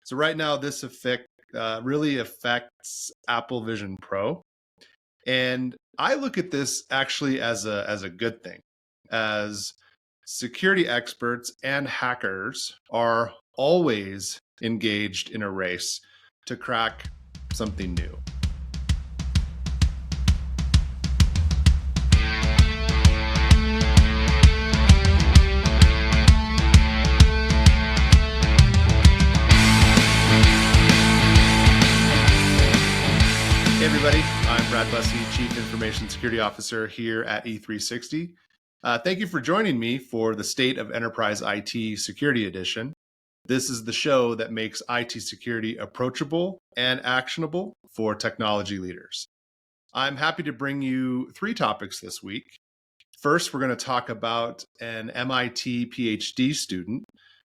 So right now, this effect really affects Apple Vision Pro, and I look at this actually as a good thing, as security experts and hackers are always engaged in a race to crack something new. Hey everybody, I'm Brad Bussie, Chief Information Security Officer here at E360. Thank you for joining me for the State of Enterprise IT Security Edition. This is the show that makes IT security approachable and actionable for technology leaders. I'm happy to bring you three topics this week. First, we're going to talk about an MIT Ph.D. student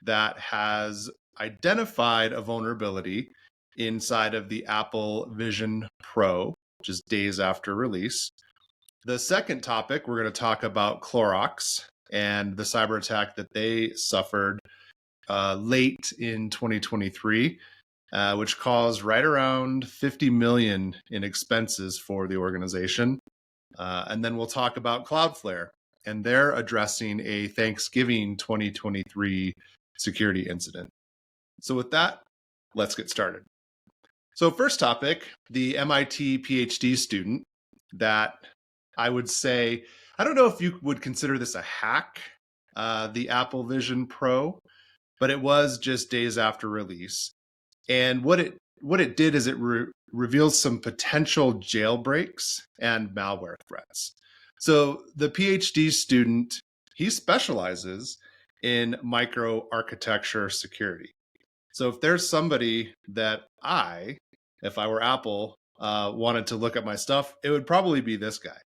that has identified a vulnerability inside of the Apple Vision Pro, which is days after release. The second topic, we're going to talk about Clorox and the cyber attack that they suffered late in 2023, which caused right around $50 million in expenses for the organization. And then we'll talk about CloudFlare, and they're addressing a Thanksgiving 2023 security incident. So with that, let's get started. So first topic, the MIT PhD student that I would say, I don't know if you would consider this a hack, the Apple Vision Pro, but it was just days after release. And what it did is it reveals some potential jailbreaks and malware threats. So the PhD student, he specializes in microarchitecture security. So if there's somebody that if I were Apple, wanted to look at my stuff, it would probably be this guy.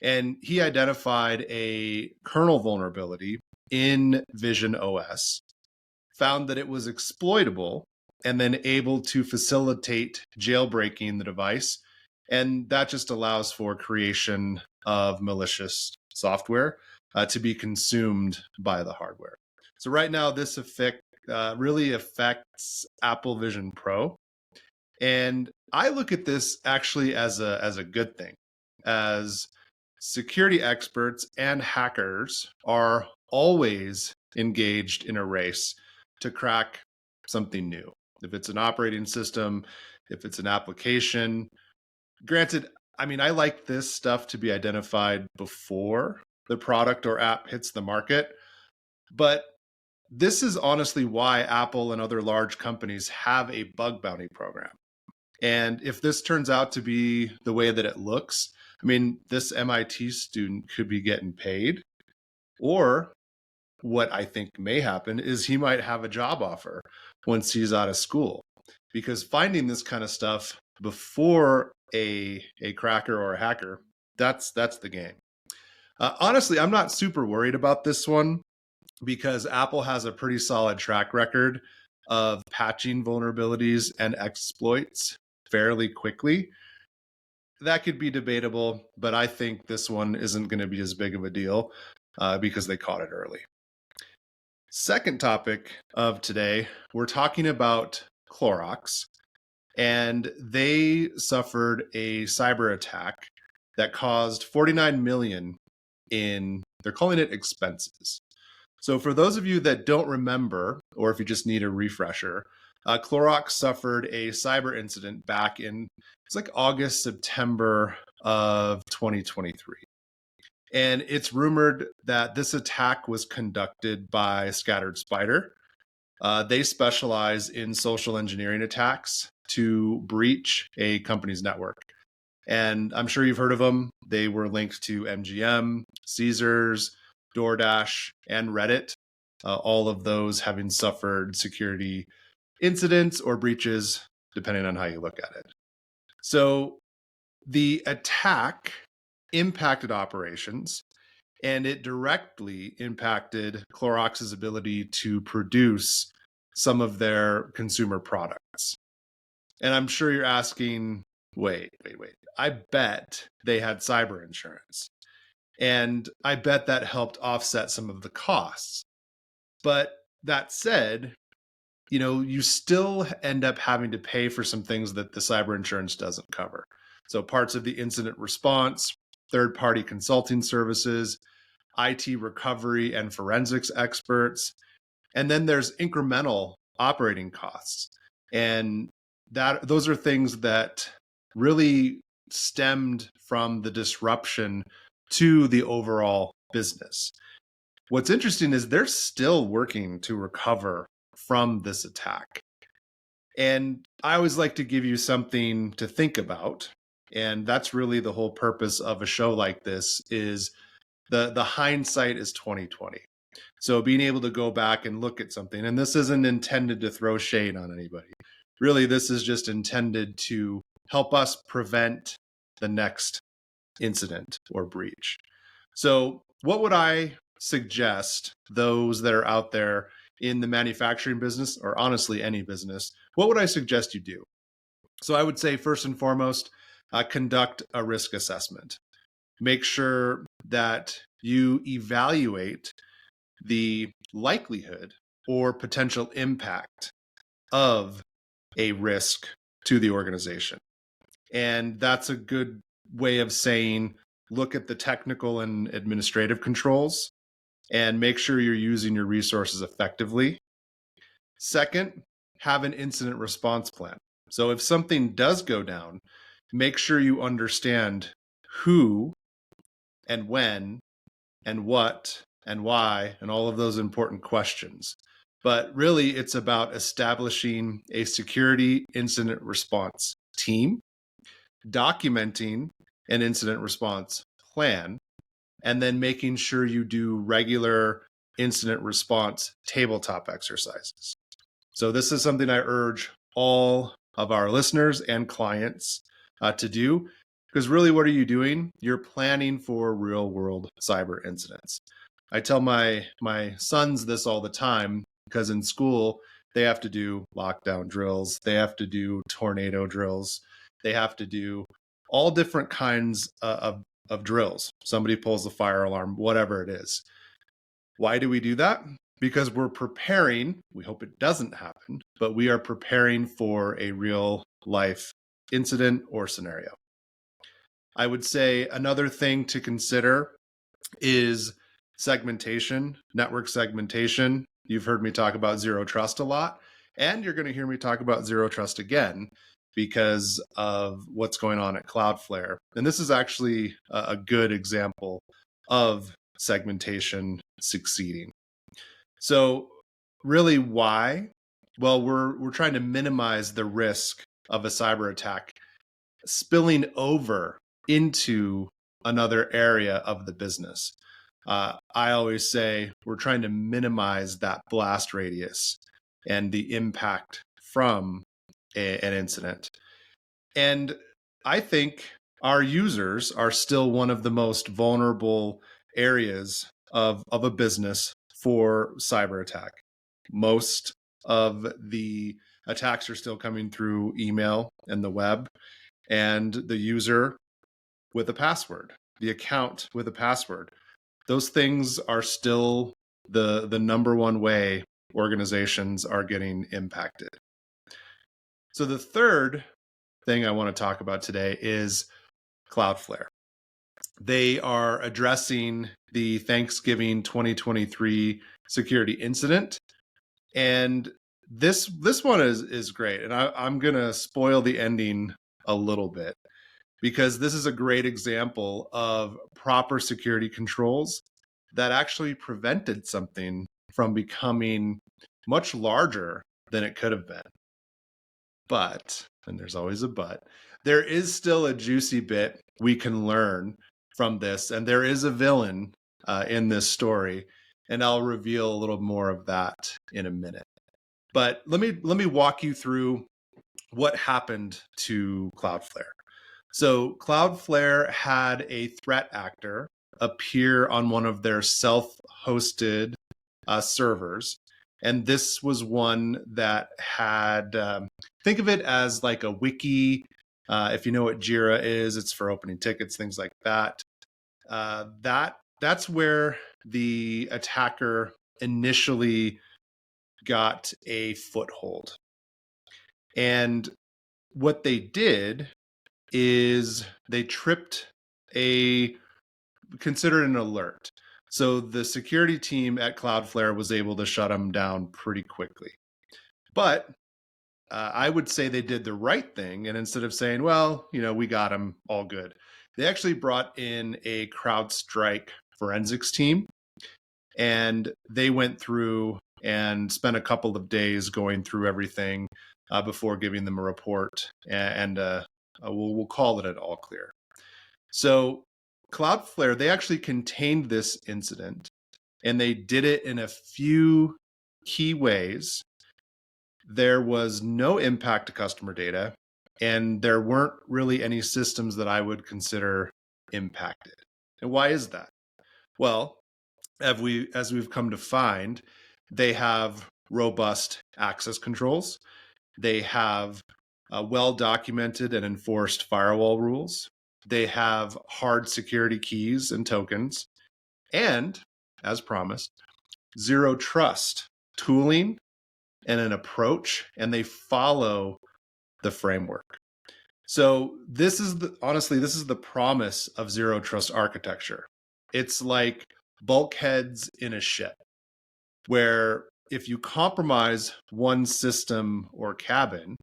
And he identified a kernel vulnerability in Vision OS, found that it was exploitable, and then able to facilitate jailbreaking the device. And that just allows for creation of malicious software to be consumed by the hardware. So right now, this effect really affects Apple Vision Pro. And I look at this actually as a good thing, as security experts and hackers are always engaged in a race to crack something new. If it's an operating system, if it's an application. Granted, I mean, I like this stuff to be identified before the product or app hits the market, but this is honestly why Apple and other large companies have a bug bounty program. And if this turns out to be the way that it looks, I mean, this MIT student could be getting paid, or what I think may happen is he might have a job offer once he's out of school, because finding this kind of stuff before a cracker or a hacker, that's the game. Honestly, I'm not super worried about this one because Apple has a pretty solid track record of patching vulnerabilities and exploits fairly quickly. That could be debatable, but I think this one isn't going to be as big of a deal because they caught it early. Second topic of today, we're talking about Clorox, and they suffered a cyber attack that caused $49 million in, they're calling it expenses. So for those of you that don't remember, or if you just need a refresher, Clorox suffered a cyber incident back in, it's like August, September of 2023. And it's rumored that this attack was conducted by Scattered Spider. They specialize in social engineering attacks to breach a company's network. And I'm sure you've heard of them. They were linked to MGM, Caesars, DoorDash, and Reddit, all of those having suffered security incidents or breaches, depending on how you look at it. So the attack impacted operations, and it directly impacted Clorox's ability to produce some of their consumer products. And I'm sure you're asking, wait. I bet they had cyber insurance. And I bet that helped offset some of the costs. But that said, you still end up having to pay for some things that the cyber insurance doesn't cover. So parts of the incident response, third-party consulting services, IT recovery and forensics experts, and then there's incremental operating costs. And those are things that really stemmed from the disruption to the overall business. What's interesting is they're still working to recover from this attack. And I always like to give you something to think about. And that's really the whole purpose of a show like this is the hindsight is 2020. So being able to go back and look at something, and this isn't intended to throw shade on anybody. Really, this is just intended to help us prevent the next incident or breach. So what would I suggest those that are out there in the manufacturing business, or honestly any business, what would I suggest you do? So I would say first and foremost, conduct a risk assessment. Make sure that you evaluate the likelihood or potential impact of a risk to the organization. And that's a good way of saying, look at the technical and administrative controls and make sure you're using your resources effectively. Second, have an incident response plan. So if something does go down, make sure you understand who and when and what and why and all of those important questions. But really, it's about establishing a security incident response team, documenting an incident response plan, and then making sure you do regular incident response tabletop exercises. So this is something I urge all of our listeners and clients to do, because really what are you doing? You're planning for real world cyber incidents. I tell my sons this all the time because in school, they have to do lockdown drills. They have to do tornado drills. They have to do all different kinds of drills. Somebody pulls the fire alarm, whatever it is. Why do we do that? Because we're preparing, we hope it doesn't happen, but we are preparing for a real life incident or scenario. I would say another thing to consider is segmentation, network segmentation. You've heard me talk about zero trust a lot, and you're going to hear me talk about zero trust again because of what's going on at CloudFlare. And this is actually a good example of segmentation succeeding. So really why? Well, we're trying to minimize the risk of a cyber attack spilling over into another area of the business. I always say we're trying to minimize that blast radius and the impact from an incident. And I think our users are still one of the most vulnerable areas of a business for cyber attack. Most of the attacks are still coming through email and the web, and the user with a password, the account with a password. Those things are still the number one way organizations are getting impacted. So the third thing I want to talk about today is CloudFlare. They are addressing the Thanksgiving 2023 security incident. And this one is great. And I'm going to spoil the ending a little bit because this is a great example of proper security controls that actually prevented something from becoming much larger than it could have been. But, and there's always a but, there is still a juicy bit we can learn from this. And there is a villain in this story. And I'll reveal a little more of that in a minute. But let me walk you through what happened to CloudFlare. So CloudFlare had a threat actor appear on one of their self-hosted servers. And this was one that had, think of it as like a wiki. If you know what Jira is, it's for opening tickets, things like that. That's where the attacker initially got a foothold. And what they did is they tripped considered an alert. So the security team at Cloudflare was able to shut them down pretty quickly. But I would say they did the right thing. And instead of saying, well, we got them all good, they actually brought in a CrowdStrike forensics team. And they went through and spent a couple of days going through everything before giving them a report. And we'll call it an all clear. So Cloudflare, they actually contained this incident, and they did it in a few key ways. There was no impact to customer data, and there weren't really any systems that I would consider impacted. And why is that? Well, as we've come to find, they have robust access controls. They have well-documented and enforced firewall rules. They have hard security keys and tokens. And, as promised, zero trust tooling and an approach, and they follow the framework. So honestly, this is the promise of zero trust architecture. It's like bulkheads in a ship, where if you compromise one system or cabin,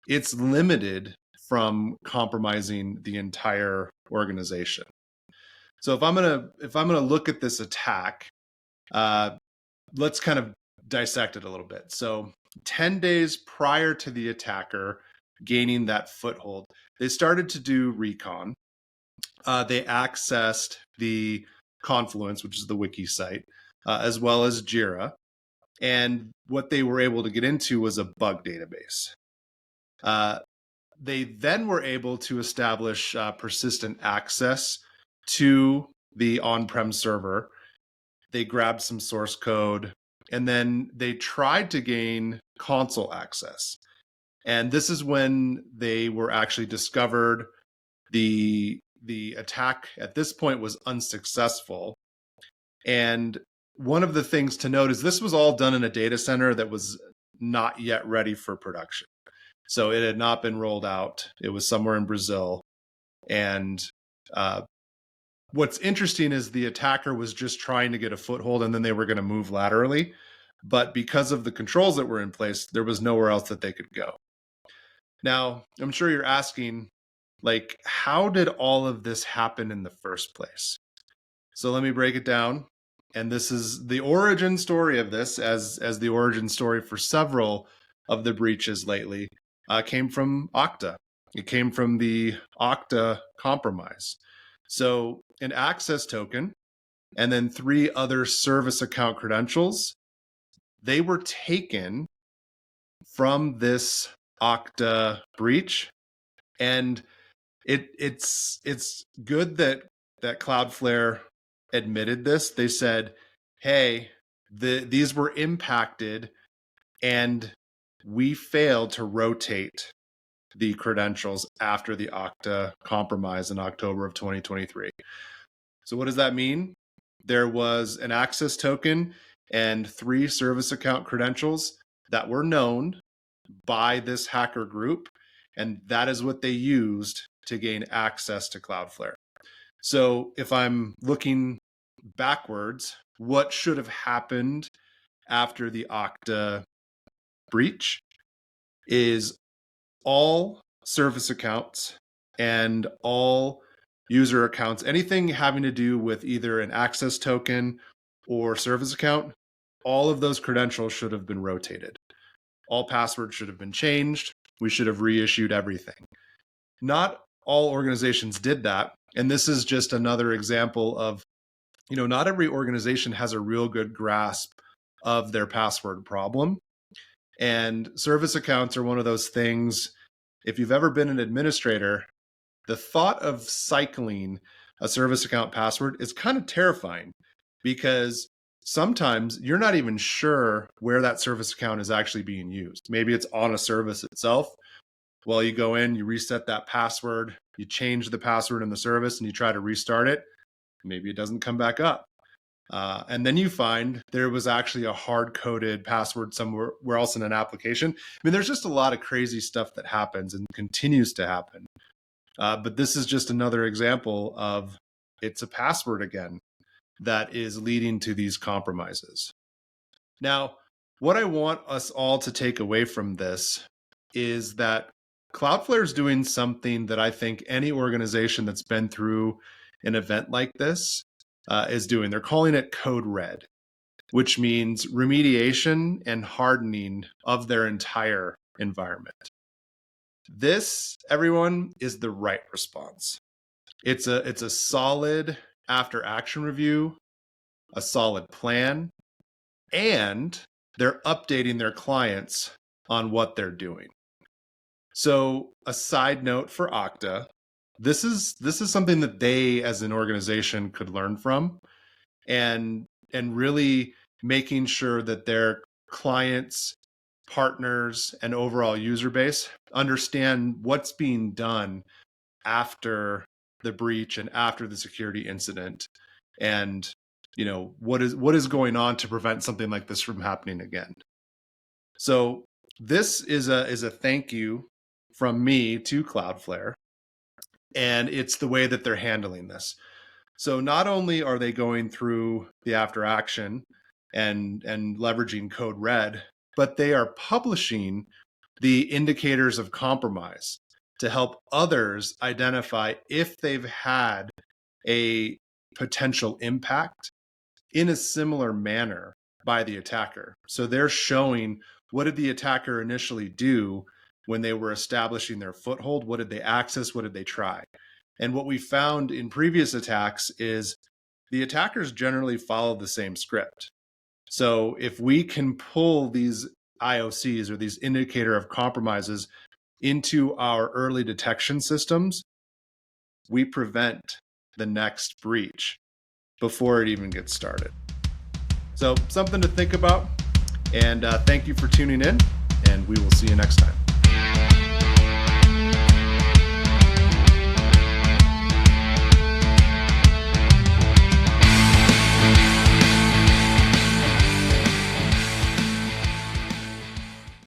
it's limited from compromising the entire organization. So if I'm gonna look at this attack, let's kind of dissect it a little bit. So 10 days prior to the attacker gaining that foothold, they started to do recon. They accessed the Confluence, which is the wiki site, as well as Jira. And what they were able to get into was a bug database. They then were able to establish persistent access to the on-prem server. They grabbed some source code, and then they tried to gain console access. And this is when they were actually discovered. The attack at this point was unsuccessful. And one of the things to note is this was all done in a data center that was not yet ready for production. So it had not been rolled out. It was somewhere in Brazil. And what's interesting is the attacker was just trying to get a foothold, and then they were going to move laterally. But because of the controls that were in place, there was nowhere else that they could go. Now, I'm sure you're asking, how did all of this happen in the first place? So let me break it down. And this is the origin story of this, as the origin story for several of the breaches lately, came from Okta. It came from the Okta compromise. So an access token and then 3 other service account credentials, they were taken from this Okta breach. And it's good that Cloudflare admitted this. They said, hey, these were impacted, and we failed to rotate the credentials after the Okta compromise in October of 2023. So what does that mean? There was an access token and 3 service account credentials that were known by this hacker group, and that is what they used to gain access to Cloudflare. So if I'm looking backwards, what should have happened after the Okta breach is all service accounts and all user accounts, anything having to do with either an access token or service account, all of those credentials should have been rotated. All passwords should have been changed. We should have reissued everything. Not all organizations did that. And this is just another example of, not every organization has a real good grasp of their password problem. And service accounts are one of those things. If you've ever been an administrator, the thought of cycling a service account password is kind of terrifying, because sometimes you're not even sure where that service account is actually being used. Maybe it's on a service itself. Well, you go in, you reset that password, you change the password in the service, and you try to restart it. Maybe it doesn't come back up. And then you find there was actually a hard-coded password somewhere else in an application. I mean, there's just a lot of crazy stuff that happens and continues to happen. But this is just another example of it's a password again that is leading to these compromises. Now, what I want us all to take away from this is that Cloudflare is doing something that I think any organization that's been through an event like this is doing. They're calling it code red, which means remediation and hardening of their entire environment. This, everyone, is the right response. It's a solid after action review, a solid plan, and they're updating their clients on what they're doing. So a side note for Okta, this is something that they as an organization could learn from, and really making sure that their clients, partners, and overall user base understand what's being done after the breach and after the security incident, and what is going on to prevent something like this from happening again. So this is a thank you from me to Cloudflare, and it's the way that they're handling this. So not only are they going through the after action and leveraging code red, but they are publishing the indicators of compromise to help others identify if they've had a potential impact in a similar manner by the attacker. So they're showing, what did the attacker initially do when they were establishing their foothold? What did they access? What did they try? And what we found in previous attacks is the attackers generally follow the same script. So if we can pull these IOCs, or these indicator of compromises, into our early detection systems, we prevent the next breach before it even gets started. So something to think about. And thank you for tuning in, and we will see you next time.